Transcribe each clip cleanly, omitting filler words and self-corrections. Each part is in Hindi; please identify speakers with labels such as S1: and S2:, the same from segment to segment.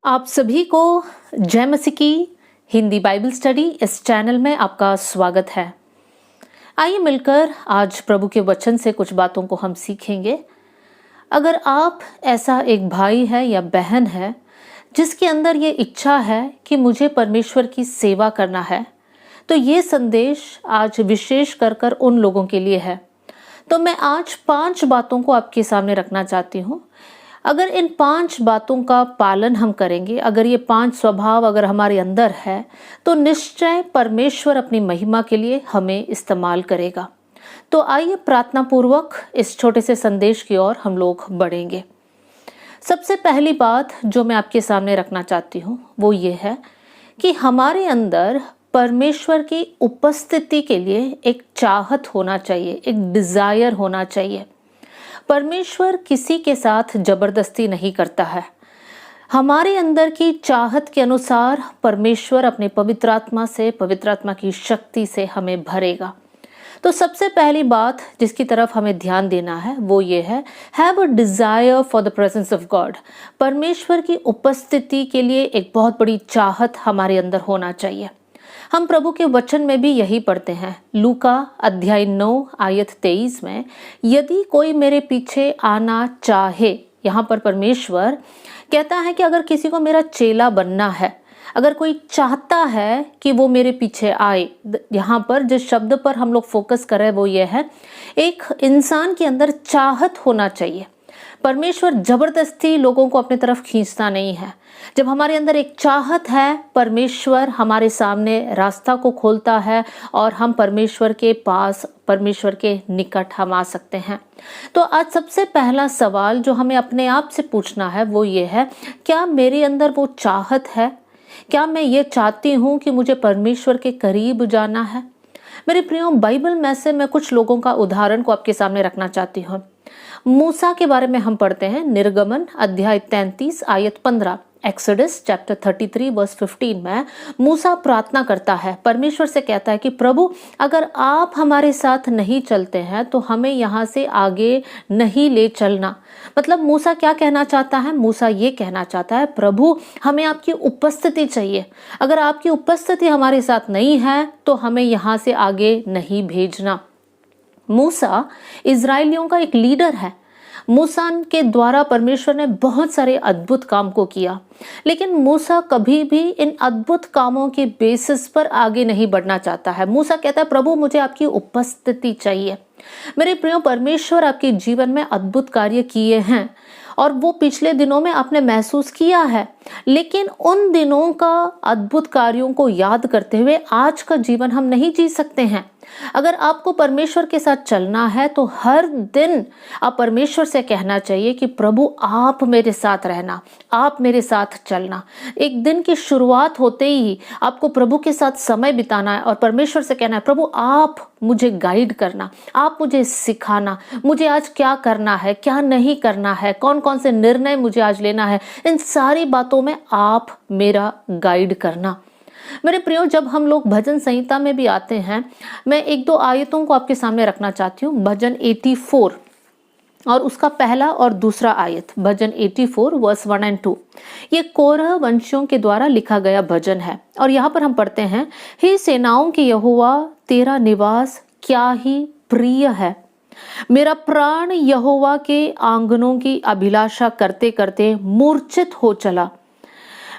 S1: आप सभी को जय मसीह की हिंदी बाइबल स्टडी इस चैनल में आपका स्वागत है। आइए मिलकर आज प्रभु के वचन से कुछ बातों को हम सीखेंगे। अगर आप ऐसा एक भाई है या बहन है जिसके अंदर ये इच्छा है कि मुझे परमेश्वर की सेवा करना है, तो ये संदेश आज विशेष कर उन लोगों के लिए है। तो मैं आज 5 बातों को आपके सामने रखना चाहती हूँ। अगर इन 5 बातों का पालन हम करेंगे, अगर ये 5 स्वभाव अगर हमारे अंदर है, तो निश्चय परमेश्वर अपनी महिमा के लिए हमें इस्तेमाल करेगा। तो आइए प्रार्थना पूर्वक इस छोटे से संदेश की ओर हम लोग बढ़ेंगे। सबसे पहली बात जो मैं आपके सामने रखना चाहती हूँ वो ये है कि हमारे अंदर परमेश्वर की उपस्थिति के लिए एक चाहत होना चाहिए, एक डिजायर होना चाहिए। परमेश्वर किसी के साथ जबरदस्ती नहीं करता है। हमारे अंदर की चाहत के अनुसार परमेश्वर अपने पवित्र आत्मा से, पवित्र आत्मा की शक्ति से हमें भरेगा। तो सबसे पहली बात जिसकी तरफ हमें ध्यान देना है वो ये है, have a desire for the presence of God. परमेश्वर की उपस्थिति के लिए एक बहुत बड़ी चाहत हमारे अंदर होना चाहिए। हम प्रभु के वचन में भी यही पढ़ते हैं। लूका अध्याय 9 आयत 23 में, यदि कोई मेरे पीछे आना चाहे, यहाँ पर परमेश्वर कहता है कि अगर किसी को मेरा चेला बनना है, अगर कोई चाहता है कि वो मेरे पीछे आए, यहाँ पर जिस शब्द पर हम लोग फोकस कर रहे हैं वो ये है, एक इंसान के अंदर चाहत होना चाहिए। परमेश्वर जबरदस्ती लोगों को अपनी तरफ खींचता नहीं है। जब हमारे अंदर एक चाहत है, परमेश्वर हमारे सामने रास्ता को खोलता है और हम परमेश्वर के पास, परमेश्वर के निकट हम आ सकते हैं। तो आज सबसे पहला सवाल जो हमें अपने आप से पूछना है वो ये है, क्या मेरे अंदर वो चाहत है? क्या मैं ये चाहती हूँ कि मुझे परमेश्वर के करीब जाना है? मेरे प्रियो, बाइबल में से मैं कुछ लोगों का उदाहरण को आपके सामने रखना चाहती हूँ। मूसा के बारे में हम पढ़ते हैं निर्गमन अध्याय 33 आयत 15। एक्सोडस चैप्टर 33 वर्स 15 में मूसा प्रार्थना करता है, परमेश्वर से कहता है कि प्रभु अगर आप हमारे साथ नहीं चलते हैं तो हमें यहाँ से आगे नहीं ले चलना। मतलब मूसा क्या कहना चाहता है? मूसा ये कहना चाहता है, प्रभु हमें आपकी उपस्थिति चाहिए। अगर आपकी उपस्थिति हमारे साथ नहीं है तो हमें यहाँ से आगे नहीं भेजना। मूसा इजरायलियों का एक लीडर है। मूसा के द्वारा परमेश्वर ने बहुत सारे अद्भुत काम को किया, लेकिन मूसा कभी भी इन अद्भुत कामों के बेसिस पर आगे नहीं बढ़ना चाहता है। मूसा कहता है, प्रभु मुझे आपकी उपस्थिति चाहिए। मेरे प्रियो, परमेश्वर आपके जीवन में अद्भुत कार्य किए हैं और वो पिछले दिनों में आपने महसूस किया है, लेकिन उन दिनों का अद्भुत कार्यों को याद करते हुए आज का जीवन हम नहीं जी सकते हैं। अगर आपको परमेश्वर के साथ चलना है तो हर दिन आप परमेश्वर से कहना चाहिए कि प्रभु आप मेरे साथ रहना, आप मेरे साथ चलना। एक दिन की शुरुआत होते ही आपको प्रभु के साथ समय बिताना है और परमेश्वर से कहना है, प्रभु आप मुझे गाइड करना, आप मुझे सिखाना, मुझे आज क्या करना है, क्या नहीं करना है, कौन कौन से निर्णय मुझे आज लेना है, इन सारी बातों में आप मेरा गाइड करना। मेरे प्रियो, जब हम लोग भजन संहिता में भी आते हैं, मैं 1-2 आयतों को आपके सामने रखना चाहती हूँ। भजन 84 और उसका पहला और दूसरा आयत, भजन 84 वर्स 1 और 2। ये कोरह वंशियों के द्वारा लिखा गया भजन है और यहाँ पर हम पढ़ते हैं, हे सेनाओं के यहोवा तेरा निवास क्या ही प्रिय है। मेरा प्राण यहोवा के आंगनों की अभिलाषा करते करते मूर्छित हो चला।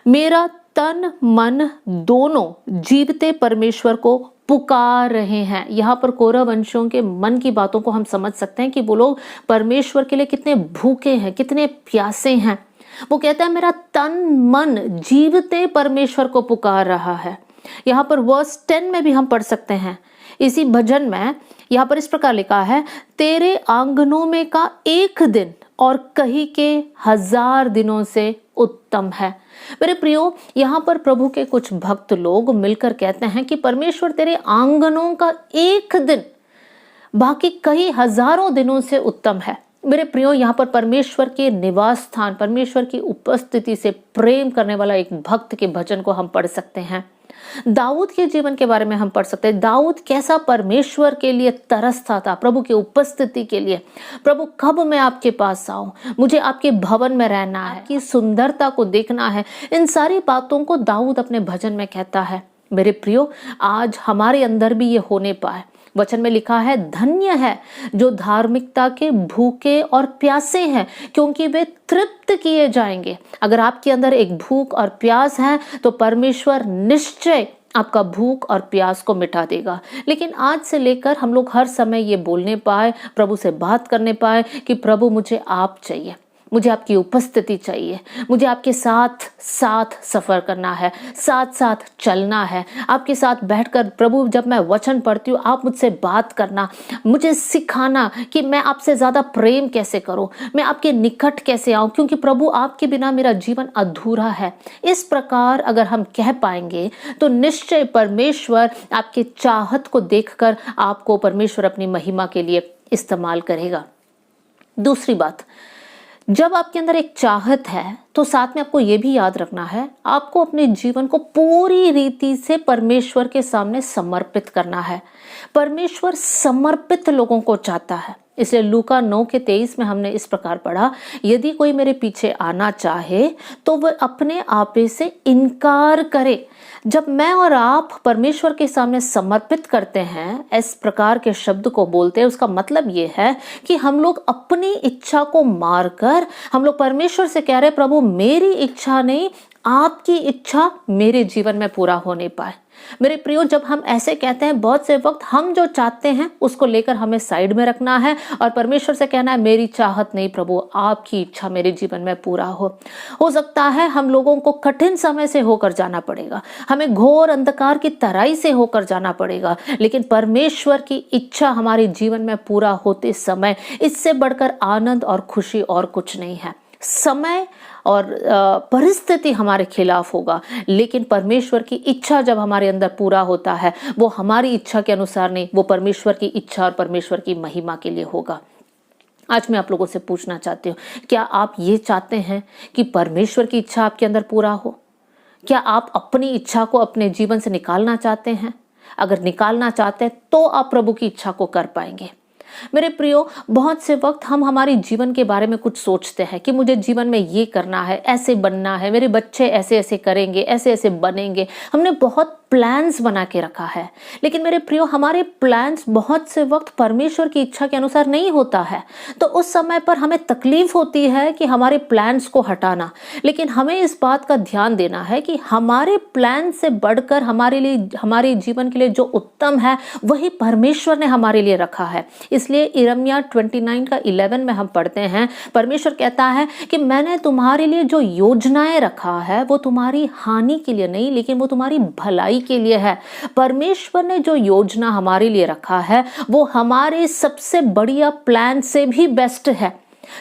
S1: मेरा तन मन दोनों जीवते परमेश्वर को पुकार रहे हैं। यहाँ पर कोरह वंशियों के मन की बातों को हम समझ सकते हैं कि वो लोग परमेश्वर के लिए कितने भूखे हैं, कितने प्यासे हैं। वो कहता है, मेरा तन मन जीवते परमेश्वर को पुकार रहा है। यहाँ पर वर्स 10 में भी हम पढ़ सकते हैं इसी भजन में, यहाँ पर इस प्रकार लिखा है, तेरे आंगनों में का एक दिन और कहीं के 1000 दिनों से उत्तम है। मेरे प्रियो, यहाँ पर प्रभु के कुछ भक्त लोग मिलकर कहते हैं कि परमेश्वर तेरे आंगनों का एक दिन बाकी कई हजारों दिनों से उत्तम है। मेरे प्रियो, यहाँ पर परमेश्वर के निवास स्थान, परमेश्वर की उपस्थिति से प्रेम करने वाला एक भक्त के भजन को हम पढ़ सकते हैं। दाऊद के जीवन के बारे में हम पढ़ सकते हैं। दाऊद कैसा परमेश्वर के लिए तरसता था, प्रभु की उपस्थिति के लिए। प्रभु कब मैं आपके पास आऊं, मुझे आपके भवन में रहना है, आपकी सुंदरता को देखना है। इन सारी बातों को दाऊद अपने भजन में कहता है। मेरे प्रियो, आज हमारे अंदर भी ये होने पाए। वचन में लिखा है, धन्य है जो धार्मिकता के भूखे और प्यासे हैं, क्योंकि वे तृप्त किए जाएंगे। अगर आपके अंदर एक भूख और प्यास है तो परमेश्वर निश्चय आपका भूख और प्यास को मिटा देगा। लेकिन आज से लेकर हम लोग हर समय ये बोलने पाए, प्रभु से बात करने पाए कि प्रभु मुझे आप चाहिए, मुझे आपकी उपस्थिति चाहिए, मुझे आपके साथ साथ सफ़र करना है, साथ साथ चलना है। आपके साथ बैठकर प्रभु जब मैं वचन पढ़ती हूँ, आप मुझसे बात करना, मुझे सिखाना कि मैं आपसे ज़्यादा प्रेम कैसे करूँ, मैं आपके निकट कैसे आऊँ, क्योंकि प्रभु आपके बिना मेरा जीवन अधूरा है। इस प्रकार अगर हम कह पाएंगे तो निश्चय परमेश्वर आपके चाहत को देखकर आपको परमेश्वर अपनी महिमा के लिए इस्तेमाल करेगा। दूसरी बात, जब आपके अंदर एक चाहत है तो साथ में आपको ये भी याद रखना है, आपको अपने जीवन को पूरी रीति से परमेश्वर के सामने समर्पित करना है। परमेश्वर समर्पित लोगों को चाहता है। इसलिए लूका 9:23 में हमने इस प्रकार पढ़ा, यदि कोई मेरे पीछे आना चाहे तो वह अपने आपे से इनकार करे। जब मैं और आप परमेश्वर के सामने समर्पित करते हैं, इस प्रकार के शब्द को बोलते हैं, उसका मतलब ये है कि हम लोग अपनी इच्छा को मारकर हम लोग परमेश्वर से कह रहे, प्रभु मेरी इच्छा नहीं, आपकी इच्छा मेरे जीवन में पूरा होने पाए। मेरे प्रियो, जब हम ऐसे कहते हैं, बहुत से वक्त हम जो चाहते हैं उसको लेकर हमें साइड में रखना है और परमेश्वर से कहना है, मेरी चाहत नहीं प्रभु, आपकी इच्छा मेरे जीवन में पूरा हो सकता है हम लोगों को कठिन समय से होकर जाना पड़ेगा, हमें घोर अंधकार की तराई से होकर जाना पड़ेगा, लेकिन परमेश्वर की इच्छा हमारे जीवन में पूरा होते समय इससे बढ़कर आनंद और खुशी और कुछ नहीं है। समय और परिस्थिति हमारे खिलाफ होगा, लेकिन परमेश्वर की इच्छा जब हमारे अंदर पूरा होता है, वो हमारी इच्छा के अनुसार नहीं, वो परमेश्वर की इच्छा और परमेश्वर की महिमा के लिए होगा। आज मैं आप लोगों से पूछना चाहती हूँ, क्या आप ये चाहते हैं कि परमेश्वर की इच्छा आपके अंदर पूरा हो? क्या आप अपनी इच्छा को अपने जीवन से निकालना चाहते हैं? अगर निकालना चाहते हैं तो आप प्रभु की इच्छा को कर पाएंगे। मेरे प्रियो, बहुत से वक्त हम हमारे जीवन के बारे में कुछ सोचते हैं कि मुझे जीवन में ये करना है, ऐसे बनना है, मेरे बच्चे ऐसे ऐसे करेंगे, ऐसे ऐसे बनेंगे। हमने बहुत प्लान्स बना के रखा है, लेकिन मेरे प्रियो, हमारे प्लान्स बहुत से वक्त परमेश्वर की इच्छा के अनुसार नहीं होता है। तो उस समय पर हमें तकलीफ होती है कि हमारे प्लान्स को हटाना, लेकिन हमें इस बात का ध्यान देना है कि हमारे प्लान से बढ़कर हमारे लिए, हमारे जीवन के लिए जो उत्तम है वही परमेश्वर ने हमारे लिए रखा है। इसलिए यिर्मयाह 29:11 में हम पढ़ते हैं, परमेश्वर कहता है कि मैंने तुम्हारे लिए जो योजनाएं रखा है वो तुम्हारी हानि के लिए नहीं, लेकिन वो तुम्हारी भलाई के लिए है। परमेश्वर ने जो योजना हमारे लिए रखा है वो हमारे सबसे बढ़िया प्लान से भी बेस्ट है,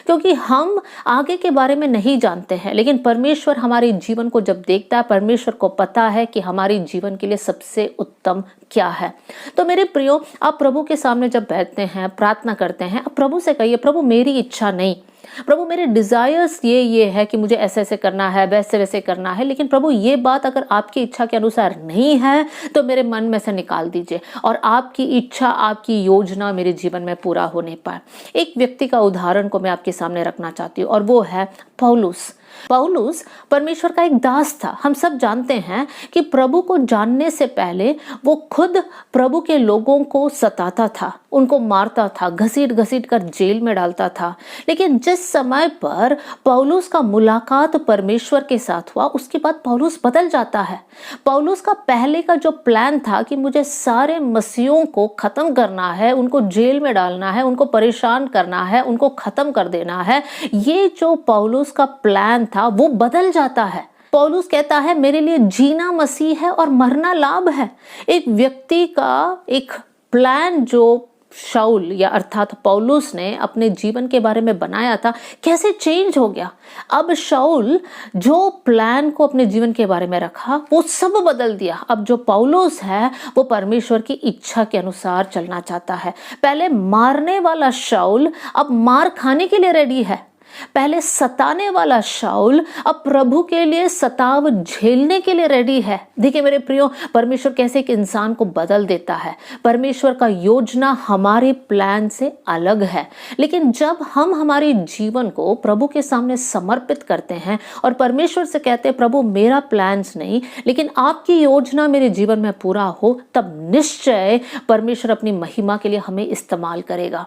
S1: क्योंकि हम आगे के बारे में नहीं जानते हैं, लेकिन परमेश्वर हमारे जीवन को जब देखता है, परमेश्वर को पता है कि हमारे जीवन के लिए सबसे उत्तम क्या है। तो मेरे प्रियो, आप प्रभु के सामने जब बैठते हैं, प्रार्थना करते हैं, आप प्रभु से कहिए, प्रभु मेरी इच्छा नहीं, प्रभु मेरे डिजायर्स ये है कि मुझे ऐसे ऐसे करना है, वैसे वैसे करना है, लेकिन प्रभु ये बात अगर आपकी इच्छा के अनुसार नहीं है तो मेरे मन में से निकाल दीजिए और आपकी इच्छा, आपकी योजना मेरे जीवन में पूरा होने पाए। एक व्यक्ति का उदाहरण को मैं आपके सामने रखना चाहती हूँ और वो है पौलुस। पौलुस परमेश्वर का एक दास था। हम सब जानते हैं कि प्रभु को जानने से पहले वो खुद प्रभु के लोगों को सताता था, उनको मारता था, घसीट घसीट कर जेल में डालता था। लेकिन जिस समय पर पौलुस का मुलाकात परमेश्वर के साथ हुआ, उसके बाद पौलुस बदल जाता है। पौलुस का पहले का जो प्लान था कि मुझे सारे मसीहों को खत्म करना है, उनको जेल में डालना है, उनको परेशान करना है, उनको खत्म कर देना है, ये जो पौलुस का प्लान था वो बदल जाता है। पौलुस कहता है, मेरे लिए जीना मसीह है और मरना लाभ है। एक व्यक्ति का एक प्लान जो शाऊल या अर्थात पौलुस ने अपने जीवन के बारे में बनाया था, कैसे चेंज हो गया। अब शाऊल जो प्लान को अपने जीवन के बारे में रखा वो सब बदल दिया। अब जो पौलुस है वो परमेश्वर की इच्छा के अनुसार चलना चाहता है। पहले मारने वाला शाऊल अब मार खाने के लिए रेडी है। पहले सताने वाला शाऊल अब प्रभु के लिए सताव झेलने के लिए रेडी है। देखिए मेरे प्रियो, परमेश्वर कैसे एक इंसान को बदल देता है। परमेश्वर का योजना हमारे प्लान से अलग है, लेकिन जब हम हमारे जीवन को प्रभु के सामने समर्पित करते हैं और परमेश्वर से कहते हैं प्रभु मेरा प्लान्स नहीं लेकिन आपकी योजना मेरे जीवन में पूरा हो, तब निश्चय परमेश्वर अपनी महिमा के लिए हमें इस्तेमाल करेगा।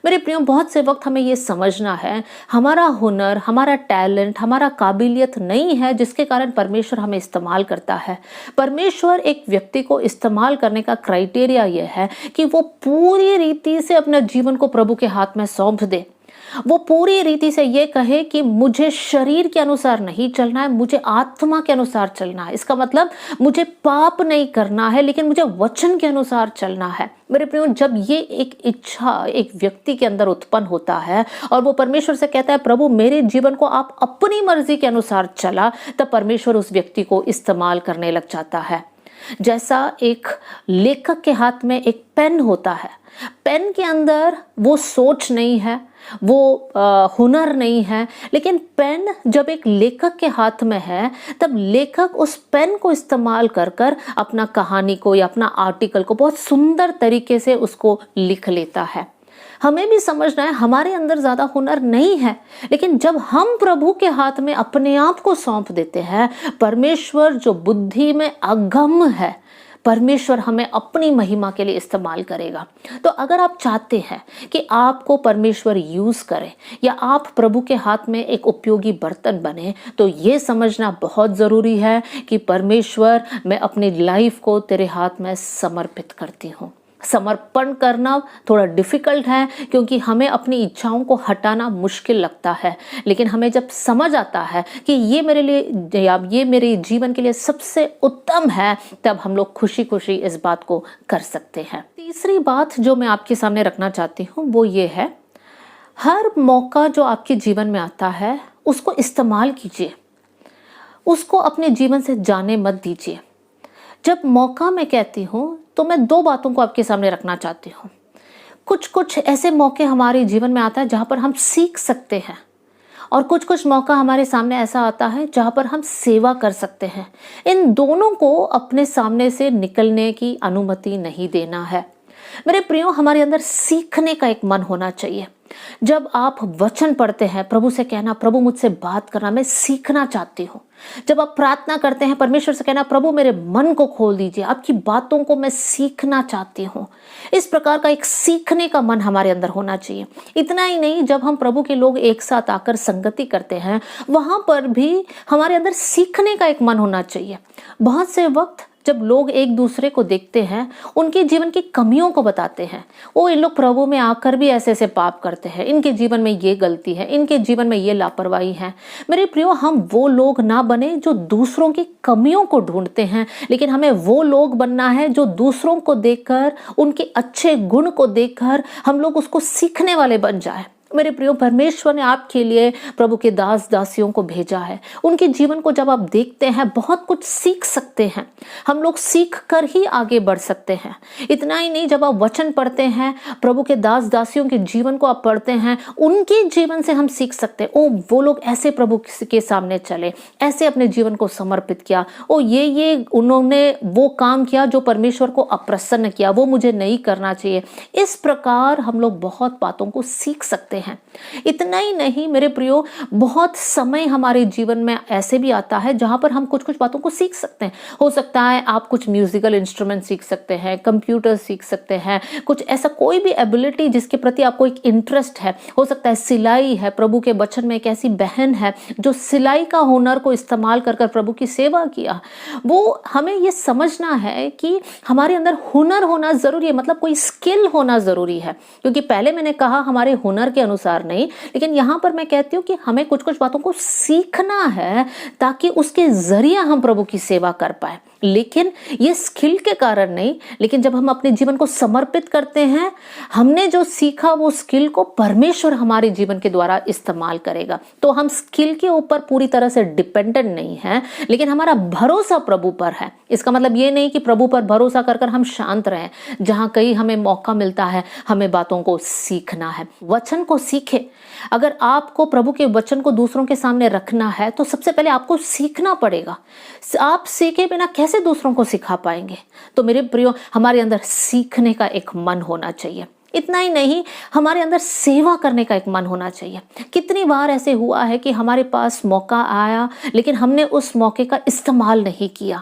S1: मेरे प्रियो, बहुत से वक्त हमें ये समझना है हमारा हुनर, हमारा टैलेंट, हमारा काबिलियत नहीं है जिसके कारण परमेश्वर हमें इस्तेमाल करता है। परमेश्वर एक व्यक्ति को इस्तेमाल करने का क्राइटेरिया ये है कि वो पूरी रीति से अपने जीवन को प्रभु के हाथ में सौंप दे। वो पूरी रीति से ये कहे कि मुझे शरीर के अनुसार नहीं चलना है, मुझे आत्मा के अनुसार चलना है। इसका मतलब मुझे पाप नहीं करना है लेकिन मुझे वचन के अनुसार चलना है। मेरे प्रियो, जब ये एक इच्छा एक व्यक्ति के अंदर उत्पन्न होता है और वो परमेश्वर से कहता है प्रभु मेरे जीवन को आप अपनी मर्जी के अनुसार चला, तब परमेश्वर उस व्यक्ति को इस्तेमाल करने लग जाता है। जैसा एक लेखक के हाथ में एक पेन होता है, पेन के अंदर वो सोच नहीं है, वो हुनर नहीं है, लेकिन पेन जब एक लेखक के हाथ में है तब लेखक उस पेन को इस्तेमाल कर कर अपना कहानी को या अपना आर्टिकल को बहुत सुंदर तरीके से उसको लिख लेता है। हमें भी समझना है हमारे अंदर ज़्यादा हुनर नहीं है, लेकिन जब हम प्रभु के हाथ में अपने आप को सौंप देते हैं, परमेश्वर जो बुद्धि में अगम है, परमेश्वर हमें अपनी महिमा के लिए इस्तेमाल करेगा। तो अगर आप चाहते हैं कि आपको परमेश्वर यूज़ करे या आप प्रभु के हाथ में एक उपयोगी बर्तन बने, तो ये समझना बहुत ज़रूरी है कि परमेश्वर मैं अपनी लाइफ को तेरे हाथ में समर्पित करती हूँ। समर्पण करना थोड़ा डिफिकल्ट है क्योंकि हमें अपनी इच्छाओं को हटाना मुश्किल लगता है, लेकिन हमें जब समझ आता है कि ये मेरे लिए या ये मेरे जीवन के लिए सबसे उत्तम है, तब हम लोग खुशी खुशी इस बात को कर सकते हैं। तीसरी बात जो मैं आपके सामने रखना चाहती हूँ वो ये है, हर मौका जो आपके जीवन में आता है उसको इस्तेमाल कीजिए, उसको अपने जीवन से जाने मत दीजिए। जब मौका मैं कहती हूँ तो मैं दो बातों को आपके सामने रखना चाहती हूँ। कुछ ऐसे मौके हमारे जीवन में आता है जहाँ पर हम सीख सकते हैं, और कुछ मौका हमारे सामने ऐसा आता है जहाँ पर हम सेवा कर सकते हैं। इन दोनों को अपने सामने से निकलने की अनुमति नहीं देना है। मेरे प्रियो, हमारे अंदर सीखने का एक मन होना चाहिए। जब आप वचन पढ़ते हैं, प्रभु से कहना प्रभु मुझसे बात करना, मैं सीखना चाहती हूँ। जब आप प्रार्थना करते हैं, परमेश्वर से कहना प्रभु मेरे मन को खोल दीजिए, आपकी बातों को मैं सीखना चाहती हूँ। इस प्रकार का एक सीखने का मन हमारे अंदर होना चाहिए। इतना ही नहीं, जब हम प्रभु के लोग एक साथ आकर संगति करते हैं, वहां पर भी हमारे अंदर सीखने का एक मन होना चाहिए। बहुत से वक्त जब लोग एक दूसरे को देखते हैं, उनके जीवन की कमियों को बताते हैं, वो इन लोग प्रभु में आकर भी ऐसे ऐसे पाप करते हैं, इनके जीवन में ये गलती है, इनके जीवन में ये लापरवाही है। मेरे प्रियो, हम वो लोग ना बने जो दूसरों की कमियों को ढूंढते हैं, लेकिन हमें वो लोग बनना है जो दूसरों को देखकर, उनके अच्छे गुण को देखकर हम लोग उसको सीखने वाले बन जाए। मेरे प्रियो, परमेश्वर ने आपके लिए प्रभु के दास दासियों को भेजा है। उनके जीवन को जब आप देखते हैं, बहुत कुछ सीख सकते हैं। हम लोग सीख कर ही आगे बढ़ सकते हैं। इतना ही नहीं, जब आप वचन पढ़ते हैं, प्रभु के दास दासियों के जीवन को आप पढ़ते हैं, उनके जीवन से हम सीख सकते हैं। ओ, वो लोग ऐसे प्रभु के सामने चले, ऐसे अपने जीवन को समर्पित किया, ओ ये उन्होंने वो काम किया जो परमेश्वर को अप्रसन्न किया, वो मुझे नहीं करना चाहिए। इस प्रकार हम लोग बहुत बातों को सीख सकते हैं। इतना ही नहीं मेरे प्रियो, बहुत समय हमारे जीवन में ऐसे भी आता है जहां पर हम कुछ बातों को सीख सकते हैं। हो सकता है आप कुछ म्यूजिकल इंस्ट्रूमेंट सीख सकते हैं, कंप्यूटर सीख सकते हैं, कुछ ऐसा कोई भी एबिलिटी जिसके प्रति आपको एक इंटरेस्ट है। हो सकता है सिलाई है, प्रभु के वचन में एक ऐसी बहन है जो सिलाई का हुनर को इस्तेमाल कर प्रभु की सेवा किया। वो हमें ये समझना है कि हमारे अंदर हुनर होना जरूरी है, मतलब कोई स्किल होना जरूरी है। क्योंकि पहले मैंने कहा हमारे हुनर के अनुसार नहीं, लेकिन यहां पर मैं कहती हूं कि हमें कुछ बातों को सीखना है ताकि उसके जरिए हम प्रभु की सेवा कर पाए। लेकिन ये स्किल के कारण नहीं, लेकिन जब हम अपने जीवन को समर्पित करते हैं, हमने जो सीखा वो स्किल को परमेश्वर हमारे जीवन के द्वारा इस्तेमाल करेगा। तो हम स्किल के ऊपर पूरी तरह से डिपेंडेंट नहीं है, लेकिन हमारा भरोसा प्रभु पर है। इसका मतलब ये नहीं कि प्रभु पर भरोसा कर हम शांत रहें। जहां कहीं हमें मौका मिलता है, हमें बातों को सीखना है। वचन को सीखे। अगर आपको प्रभु के वचन को दूसरों के सामने रखना है तो सबसे पहले आपको सीखना पड़ेगा। आप सीखे बिना कैसे दूसरों को सिखा पाएंगे? तो मेरे प्रियो, हमारे अंदर सीखने का एक मन होना चाहिए। इतना ही नहीं, हमारे अंदर सेवा करने का एक मन होना चाहिए। कितनी बार ऐसे हुआ है कि हमारे पास मौका आया लेकिन हमने उस मौके का इस्तेमाल नहीं किया।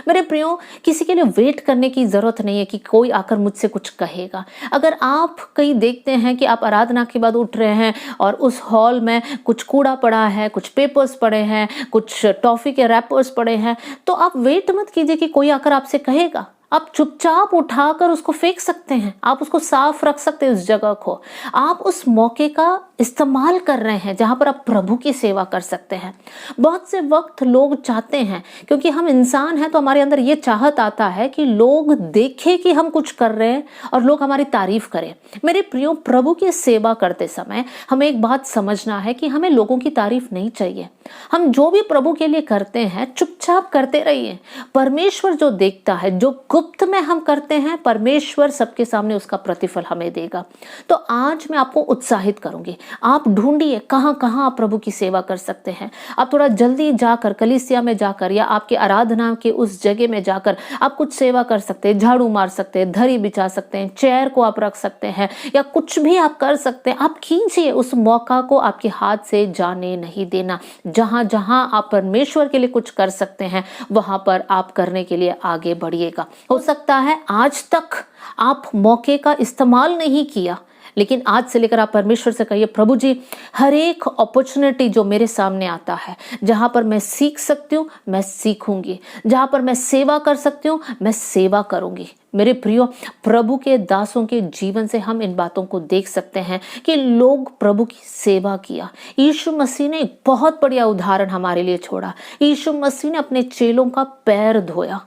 S1: मेरे प्रियो, किसी के लिए वेट करने की जरूरत नहीं है कि कोई आकर मुझसे कुछ कहेगा। अगर आप कहीं देखते हैं कि आप आराधना के बाद उठ रहे हैं और उस हॉल में कुछ कूड़ा पड़ा है, कुछ पेपर्स पड़े हैं, कुछ टॉफी के रैपर्स पड़े हैं, तो आप वेट मत कीजिए कि कोई आकर आपसे कहेगा। आप चुपचाप उठाकर उसको फेंक सकते हैं, आप उसको साफ रख सकते हैं उस जगह को। आप उस मौके का इस्तेमाल कर रहे हैं जहां पर आप प्रभु की सेवा कर सकते हैं। बहुत से वक्त लोग चाहते हैं, क्योंकि हम इंसान हैं तो हमारे अंदर ये चाहत आता है कि लोग देखें कि हम कुछ कर रहे हैं और लोग हमारी तारीफ करें। मेरे प्रियो, प्रभु की सेवा करते समय हमें एक बात समझना है कि हमें लोगों की तारीफ नहीं चाहिए। हम जो भी प्रभु के लिए करते हैं चुपचाप करते रहिए। परमेश्वर जो देखता है, जो गुप्त में हम करते हैं, परमेश्वर सबके सामने उसका प्रतिफल हमें देगा। तो आज मैं आपको उत्साहित करूंगी, आप ढूंढिए कहां कहां आप प्रभु की सेवा कर सकते हैं। आप थोड़ा जल्दी जाकर कलीसिया में जाकर या आपके आराधना के उस जगह में जाकर आप कुछ सेवा कर सकते हैं। झाड़ू मार सकते हैं, धरी बिछा सकते हैं, चेयर को आप रख सकते हैं, या कुछ भी आप कर सकते हैं। आप कीजिए, उस मौका को आपके हाथ से जाने नहीं देना। जहां जहां आप परमेश्वर के लिए कुछ कर सकते हैं वहां पर आप करने के लिए आगे बढ़िएगा। हो सकता है आज तक आप मौके का इस्तेमाल नहीं किया, लेकिन आज से लेकर आप परमेश्वर से कहिए, प्रभु जी, हर एक अपॉर्चुनिटी जो मेरे सामने आता है, जहां पर मैं सीख सकती हूँ मैं सीखूंगी, जहां पर मैं सेवा कर सकती हूँ मैं सेवा करूंगी। मेरे प्रियो, प्रभु के दासों के जीवन से हम इन बातों को देख सकते हैं कि लोग प्रभु की सेवा किया। यीशु मसीह ने एक बहुत बढ़िया उदाहरण हमारे लिए छोड़ा। यीशु मसीह ने अपने चेलों का पैर धोया।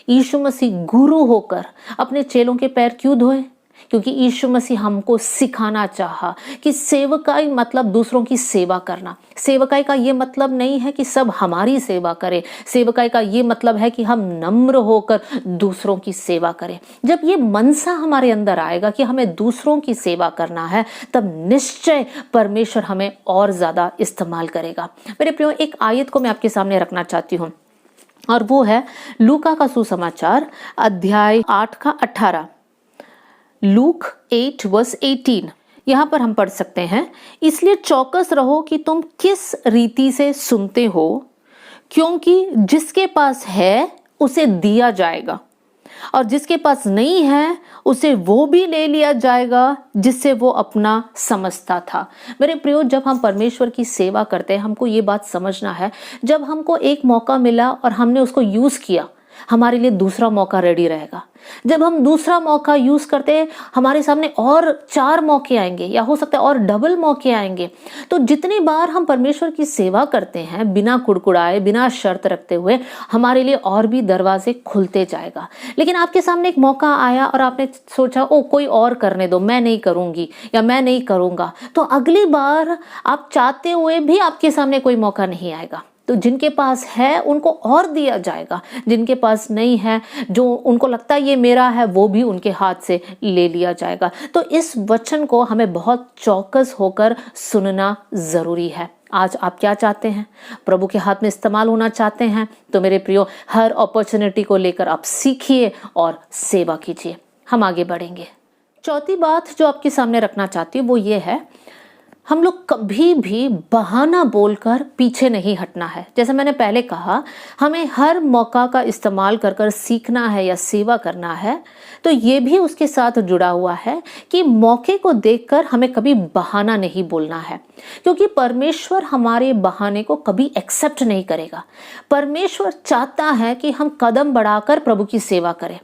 S1: यीशु मसीह गुरु होकर अपने चेलों के पैर क्यों धोए? क्योंकि यीशु मसीह हमको सिखाना चाहा कि सेवकाई मतलब दूसरों की सेवा करना। सेवकाई का ये मतलब नहीं है कि सब हमारी सेवा करें। सेवकाई का ये मतलब है कि हम नम्र होकर दूसरों की सेवा करें। जब ये मनसा हमारे अंदर आएगा कि हमें दूसरों की सेवा करना है, तब निश्चय परमेश्वर हमें और ज्यादा इस्तेमाल करेगा। मेरे प्रियो, एक आयत को मैं आपके सामने रखना चाहती हूँ, और वो है लूका का सुसमाचार अध्याय 8 का 18। Luke 8 verse 18। यहाँ पर हम पढ़ सकते हैं, इसलिए चौकस रहो कि तुम किस रीति से सुनते हो, क्योंकि जिसके पास है उसे दिया जाएगा और जिसके पास नहीं है उसे वो भी ले लिया जाएगा जिससे वो अपना समझता था। मेरे प्रियो, जब हम परमेश्वर की सेवा करते हैं हमको ये बात समझना है, जब हमको एक मौका मिला और हमने उसको यूज किया, हमारे लिए दूसरा मौका रेडी रहेगा। जब हम दूसरा मौका यूज करते हैं हमारे सामने और 4 मौके आएंगे, या हो सकता है और डबल मौके आएंगे। तो जितनी बार हम परमेश्वर की सेवा करते हैं बिना कुड़कुड़ाए, बिना शर्त रखते हुए, हमारे लिए और भी दरवाजे खुलते जाएगा। लेकिन आपके सामने एक मौका आया और आपने सोचा, ओ कोई और करने दो, मैं नहीं करूंगी या मैं नहीं करूंगा, तो अगली बार आप चाहते हुए भी आपके सामने कोई मौका नहीं आएगा। तो जिनके पास है उनको और दिया जाएगा, जिनके पास नहीं है, जो उनको लगता है ये मेरा है, वो भी उनके हाथ से ले लिया जाएगा। तो इस वचन को हमें बहुत चौकस होकर सुनना जरूरी है। आज आप क्या चाहते हैं? प्रभु के हाथ में इस्तेमाल होना चाहते हैं? तो मेरे प्रियो, हर अपॉर्चुनिटी को लेकर आप सीखिए और सेवा कीजिए। हम आगे बढ़ेंगे। चौथी बात जो आपके सामने रखना चाहती हूँ वो ये है, हम लोग कभी भी बहाना बोलकर पीछे नहीं हटना है। जैसे मैंने पहले कहा, हमें हर मौका का इस्तेमाल कर कर सीखना है या सेवा करना है। तो ये भी उसके साथ जुड़ा हुआ है कि मौके को देखकर हमें कभी बहाना नहीं बोलना है, क्योंकि परमेश्वर हमारे बहाने को कभी एक्सेप्ट नहीं करेगा। परमेश्वर चाहता है कि हम कदम बढ़ाकर प्रभु की सेवा करें।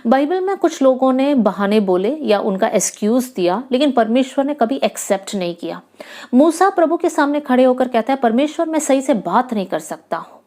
S1: बाइबल में कुछ लोगों ने बहाने बोले या उनका एक्सक्यूज दिया, लेकिन परमेश्वर ने कभी एक्सेप्ट नहीं किया। मूसा प्रभु के सामने खड़े होकर कहता है, परमेश्वर मैं सही से बात नहीं कर सकता हूँ,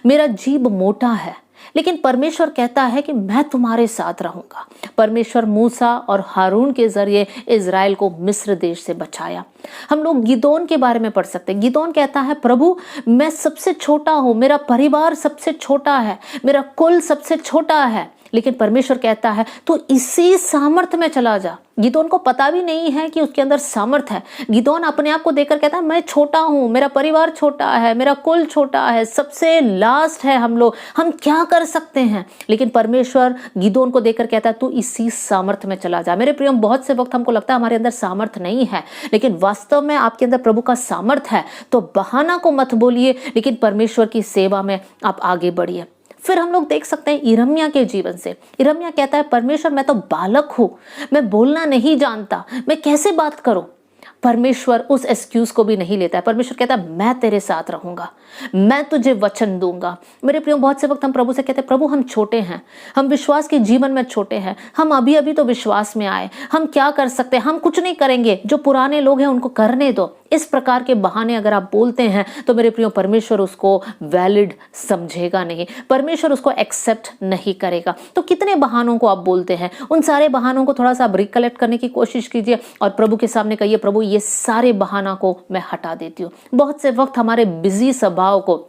S1: मेरा जीभ मोटा है, लेकिन परमेश्वर कहता है कि मैं तुम्हारे साथ रहूंगा। परमेश्वर मूसा और हारून के जरिए इजराइल को मिस्र देश से बचाया। हम लोग गिदोन के बारे में पढ़ सकते हैं। गिदोन कहता है, प्रभु मैं सबसे छोटा हूं, मेरा परिवार सबसे छोटा है, मेरा कुल सबसे छोटा है, लेकिन परमेश्वर कहता है तू इसी सामर्थ्य में चला जा। गिदोन को पता भी नहीं है कि उसके अंदर सामर्थ्य है। गिदोन अपने आप को देखकर कहता है मैं छोटा हूं, मेरा परिवार छोटा है, मेरा कुल छोटा है, सबसे लास्ट है हम लोग, हम क्या कर सकते हैं। लेकिन परमेश्वर गिदोन को देखकर कहता है तू इसी सामर्थ्य में चला जा। मेरे प्रियो, बहुत से वक्त हमको लगता है हमारे अंदर सामर्थ्य नहीं है, लेकिन वास्तव में आपके अंदर प्रभु का सामर्थ्य है। तो बहाना को मत बोलिए, लेकिन परमेश्वर की सेवा में आप आगे बढ़िए। फिर हम लोग देख सकते हैं यिर्मयाह के जीवन से। यिर्मयाह कहता है परमेश्वर मैं तो बालक हूं, मैं बोलना नहीं जानता, मैं कैसे बात करूं। परमेश्वर उस एक्सक्यूज को भी नहीं लेता है। परमेश्वर कहता है मैं तेरे साथ रहूंगा, मैं तुझे वचन दूंगा। मेरे प्रियो, बहुत से वक्त हम प्रभु से कहते हैं प्रभु हम छोटे हैं, हम विश्वास के जीवन में छोटे हैं, हम अभी अभी तो विश्वास में आए, हम क्या कर सकते हैं, हम कुछ नहीं करेंगे, जो पुराने लोग हैं उनको करने दो। इस प्रकार के बहाने अगर आप बोलते हैं तो मेरे प्रियो परमेश्वर उसको वैलिड समझेगा नहीं, परमेश्वर उसको एक्सेप्ट नहीं करेगा। तो कितने बहानों को आप बोलते हैं, उन सारे बहानों को थोड़ा सा आप रिकलेक्ट करने की कोशिश कीजिए और प्रभु के सामने कहिए प्रभु ये सारे बहाना को मैं हटा देती हूँ। बहुत से वक्त हमारे बिजी स्वभाव को,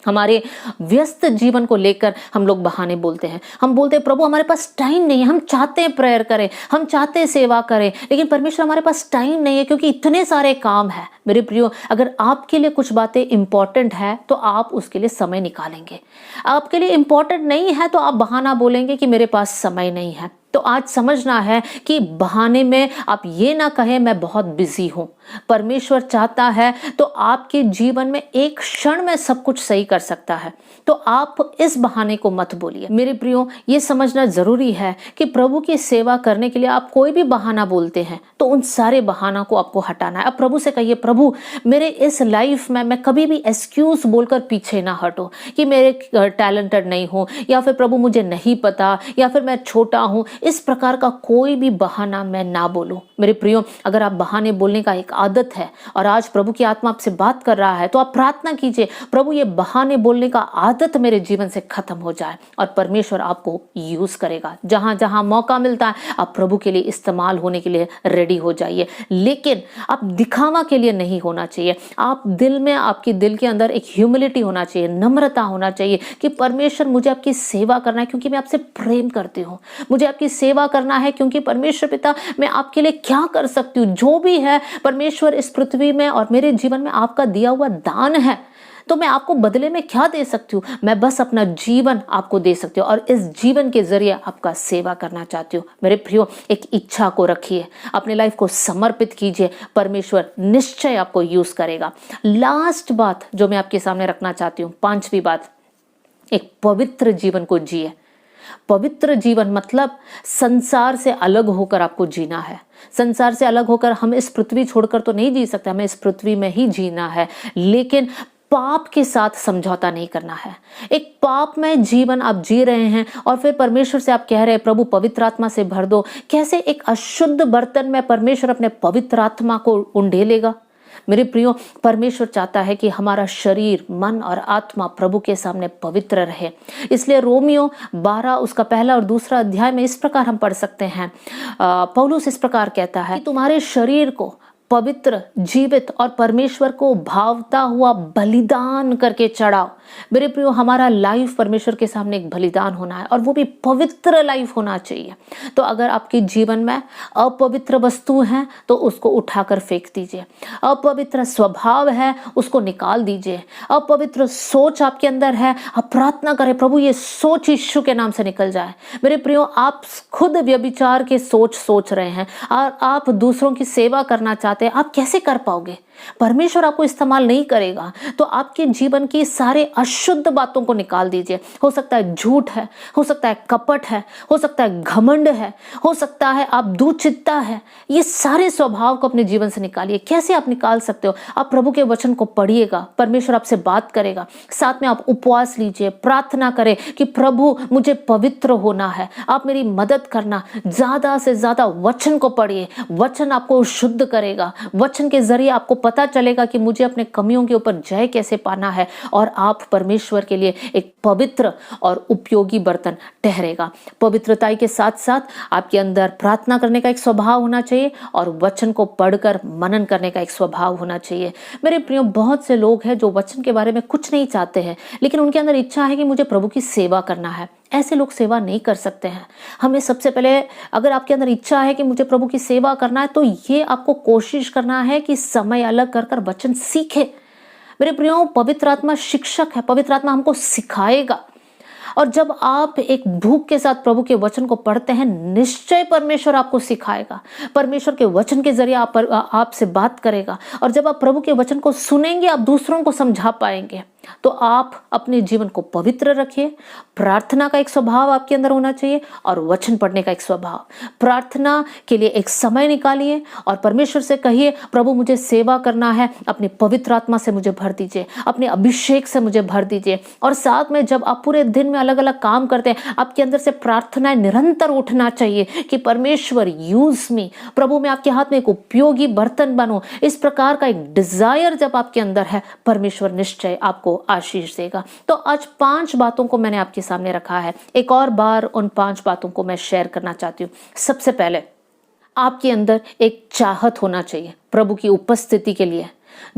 S1: हमारे व्यस्त जीवन को लेकर हम लोग बहाने बोलते हैं। हम बोलते हैं प्रभु हमारे पास टाइम नहीं है, हम चाहते हैं प्रेयर करें, हम चाहते हैं सेवा करें, लेकिन परमेश्वर हमारे पास टाइम नहीं है क्योंकि इतने सारे काम है। मेरे प्रियो, अगर आपके लिए कुछ बातें इंपॉर्टेंट है तो आप उसके लिए समय निकालेंगे। आपके लिए इंपॉर्टेंट नहीं है तो आप बहाना बोलेंगे कि मेरे पास समय नहीं है। तो आज समझना है कि बहाने में आप ये ना कहें मैं बहुत बिजी हूं। परमेश्वर चाहता है तो आपके जीवन में एक क्षण में सब कुछ सही कर सकता है। तो आप इस बहाने को मत बोलिए। मेरे प्रियो, ये समझना जरूरी है कि प्रभु की सेवा करने के लिए आप कोई भी बहाना बोलते हैं तो उन सारे बहाना को आपको हटाना है। अब प्रभु से कहिए प्रभु मेरे इस लाइफ में मैं कभी भी एक्सक्यूज बोलकर पीछे ना हटो कि मेरे टैलेंटेड नहीं हूं, या फिर प्रभु मुझे नहीं पता, या फिर मैं छोटा हूं। इस प्रकार का कोई भी बहाना मैं ना बोलूं। मेरे प्रियो, अगर आप बहाने बोलने का एक आदत है और आज प्रभु की आत्मा आपसे बात कर रहा है तो आप प्रार्थना कीजिए प्रभु ये बहाने बोलने का आदत मेरे जीवन से खत्म हो जाए, और परमेश्वर आपको यूज करेगा। जहां जहां मौका मिलता है आप प्रभु के लिए इस्तेमाल होने के लिए रेडी हो जाइए, लेकिन आप दिखावा के लिए नहीं होना चाहिए। आप दिल में, आपके दिल के अंदर एक ह्यूमिलिटी होना चाहिए, नम्रता होना चाहिए कि परमेश्वर मुझे आपकी सेवा करना है क्योंकि मैं आपसे प्रेम करती हूँ, मुझे आपकी सेवा करना है क्योंकि परमेश्वर पिता मैं आपके लिए क्या कर सकती हूँ। जो भी है परमेश्वर इस पृथ्वी में और मेरे जीवन में आपका दिया हुआ दान है, तो मैं आपको बदले में क्या दे सकती हूँ। मैं बस अपना जीवन आपको दे सकती हूँ और इस जीवन के जरिए आपका सेवा करना चाहती हूँ। मेरे प्रियो, एक इच्छा को रखिए, अपने लाइफ को समर्पित कीजिए, परमेश्वर निश्चय आपको यूज करेगा। लास्ट बात जो मैं आपके सामने रखना चाहती हूँ, पांचवी बात, एक पवित्र जीवन को जिए। पवित्र जीवन मतलब संसार से अलग होकर आपको जीना है। संसार से अलग होकर हम इस पृथ्वी छोड़कर तो नहीं जी सकते, हमें इस पृथ्वी में ही जीना है, लेकिन पाप के साथ समझौता नहीं करना है। एक पाप में जीवन आप जी रहे हैं और फिर परमेश्वर से आप कह रहे हैं प्रभु पवित्र आत्मा से भर दो। कैसे एक अशुद्ध बर्तन में परमेश्वर अपने पवित्र आत्मा को उंडेलेगा? मेरे प्रियो, परमेश्वर चाहता है कि हमारा शरीर, मन और आत्मा प्रभु के सामने पवित्र रहे। इसलिए रोमियो 12 उसका पहला और दूसरा अध्याय में इस प्रकार हम पढ़ सकते हैं, पौलुस इस प्रकार कहता है कि तुम्हारे शरीर को पवित्र, जीवित और परमेश्वर को भावता हुआ बलिदान करके चढ़ाओ। मेरे प्रियो, हमारा लाइफ परमेश्वर के सामने एक बलिदान होना है और वो भी पवित्र लाइफ होना चाहिए। तो अगर आपके जीवन में अपवित्र वस्तु है तो उसको उठाकर फेंक दीजिए। अपवित्र स्वभाव है उसको निकाल दीजिए। अपवित्र सोच आपके अंदर है, आप प्रार्थना करें प्रभु ये सोच यीशु के नाम से निकल जाए। मेरे प्रियो, आप खुद व्यभिचार के सोच रहे हैं और आप दूसरों की सेवा करना चाहते हैं, आप कैसे कर पाओगे? परमेश्वर आपको इस्तेमाल नहीं करेगा। तो आपके जीवन की सारे अशुद्ध बातों को निकाल दीजिए। हो सकता है झूठ है, हो सकता है कपट है, हो सकता है घमंड है, हो सकता है आप दुचित्ता है। ये सारे स्वभाव को अपने जीवन से निकालिए। कैसे आप निकाल सकते हो? आप प्रभु के वचन को पढ़िएगा, परमेश्वर आपसे बात करेगा। साथ में आप उपवास लीजिए, प्रार्थना करें कि प्रभु मुझे पवित्र होना है, आप मेरी मदद करना। ज्यादा से ज्यादा वचन को पढ़िए, वचन आपको शुद्ध करेगा। वचन के जरिए आपको पता चलेगा कि मुझे अपने कमियों के ऊपर जय कैसे पाना है और आप परमेश्वर के लिए एक पवित्र और उपयोगी बर्तन ठहरेगा। पवित्रताई के साथ साथ आपके अंदर प्रार्थना करने का एक स्वभाव होना चाहिए और वचन को पढ़कर मनन करने का एक स्वभाव होना चाहिए। मेरे प्रियो, बहुत से लोग हैं जो वचन के बारे में कुछ नहीं चाहते हैं, लेकिन उनके अंदर इच्छा है कि मुझे प्रभु की सेवा करना है। ऐसे लोग सेवा नहीं कर सकते हैं। हमें सबसे पहले, अगर आपके अंदर इच्छा है कि मुझे प्रभु की सेवा करना है, तो ये आपको कोशिश करना है कि समय अलग कर कर वचन सीखे। मेरे प्रियो, पवित्र आत्मा शिक्षक है, पवित्र आत्मा हमको सिखाएगा। और जब आप एक भूख के साथ प्रभु के वचन को पढ़ते हैं, निश्चय परमेश्वर आपको सिखाएगा, परमेश्वर के वचन के जरिए आपसे बात करेगा। और जब आप प्रभु के वचन को सुनेंगे, आप दूसरों को समझा पाएंगे। तो आप अपने जीवन को पवित्र रखिए। प्रार्थना का एक स्वभाव आपके अंदर होना चाहिए और वचन पढ़ने का एक स्वभाव। प्रार्थना के लिए एक समय निकालिए और परमेश्वर से कहिए, प्रभु मुझे सेवा करना है, अपनी पवित्र आत्मा से मुझे भर दीजिए, अपने अभिषेक से मुझे भर दीजिए। और साथ में जब आप पूरे दिन में अलग अलग काम करते हैं, आपके अंदर से प्रार्थनाएं निरंतर उठना चाहिए कि परमेश्वर यूज मी, प्रभु मैं आपके हाथ में एक उपयोगी बर्तन बनूं। इस प्रकार का एक डिजायर जब आपके अंदर है, परमेश्वर निश्चय आपको आशीष देगा। तो आज 5 बातों को मैंने आपके सामने रखा है। एक और बार उन 5 बातों को मैं शेयर करना चाहती हूँ। सबसे पहले, आपके अंदर एक चाहत होना चाहिए प्रभु की उपस्थिति के लिए।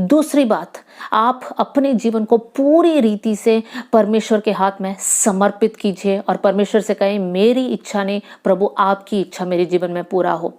S1: दूसरी बात, आप अपने जीवन को पूरी रीति से परमेश्वर के हाथ में समर्पित कीजिए और परमेश्वर से कहें, मेरी इच्छा नहीं प्रभु, आपकी इच्छा मेरे जीवन में पूरा हो।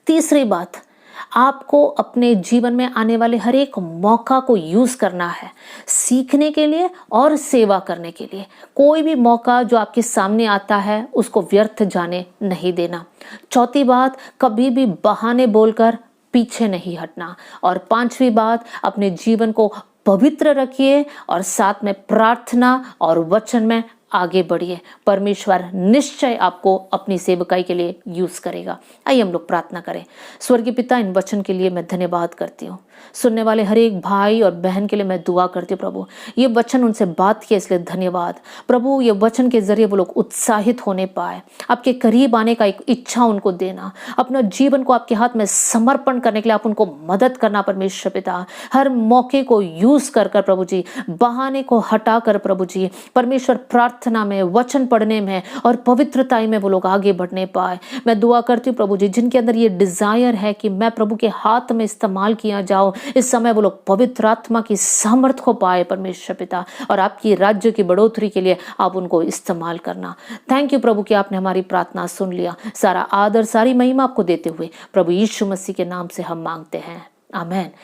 S1: तीसरी बात, आपको अपने जीवन में आने वाले हर एक मौका को यूज करना है, सीखने के लिए और सेवा करने के लिए। कोई भी मौका जो आपके सामने आता है, उसको व्यर्थ जाने नहीं देना। चौथी बात, कभी भी बहाने बोलकर पीछे नहीं हटना। और 5वीं बात, अपने जीवन को पवित्र रखिए और साथ में प्रार्थना और वचन में आगे बढ़िए। परमेश्वर निश्चय आपको अपनी सेवकाई के लिए यूज करेगा। आइए हम लोग प्रार्थना करें। स्वर्गीय पिता, इन वचन के लिए मैं धन्यवाद करती हूँ। सुनने वाले हर एक भाई और बहन के लिए मैं दुआ करती हूँ प्रभु, ये वचन उनसे बात किया इसलिए धन्यवाद प्रभु। ये वचन के जरिए वो लोग उत्साहित होने पाए, आपके करीब आने का एक इच्छा उनको देना, अपना जीवन को आपके हाथ में समर्पण करने के लिए आप उनको मदद करना परमेश्वर पिता। हर मौके को यूज कर प्रभु जी, बहाने को हटा कर प्रभु जी, परमेश्वर प्रार्थना में, वचन पढ़ने में और पवित्रता में वो लोग आगे बढ़ने पाए। मैं दुआ करती हूँ प्रभु जी, जिनके अंदर ये डिजायर है कि मैं प्रभु के हाथ में इस्तेमाल किया जाऊं, इस समय वो लोग पवित्र आत्मा की सामर्थ को पाए परमेश्वर पिता, और आपकी राज्य की बढ़ोतरी के लिए आप उनको इस्तेमाल करना। थैंक यू प्रभु कि आपने हमारी प्रार्थना सुन लिया। सारा आदर, सारी महिमा आपको देते हुए प्रभु यीशु मसीह के नाम से हम मांगते हैं, आमीन।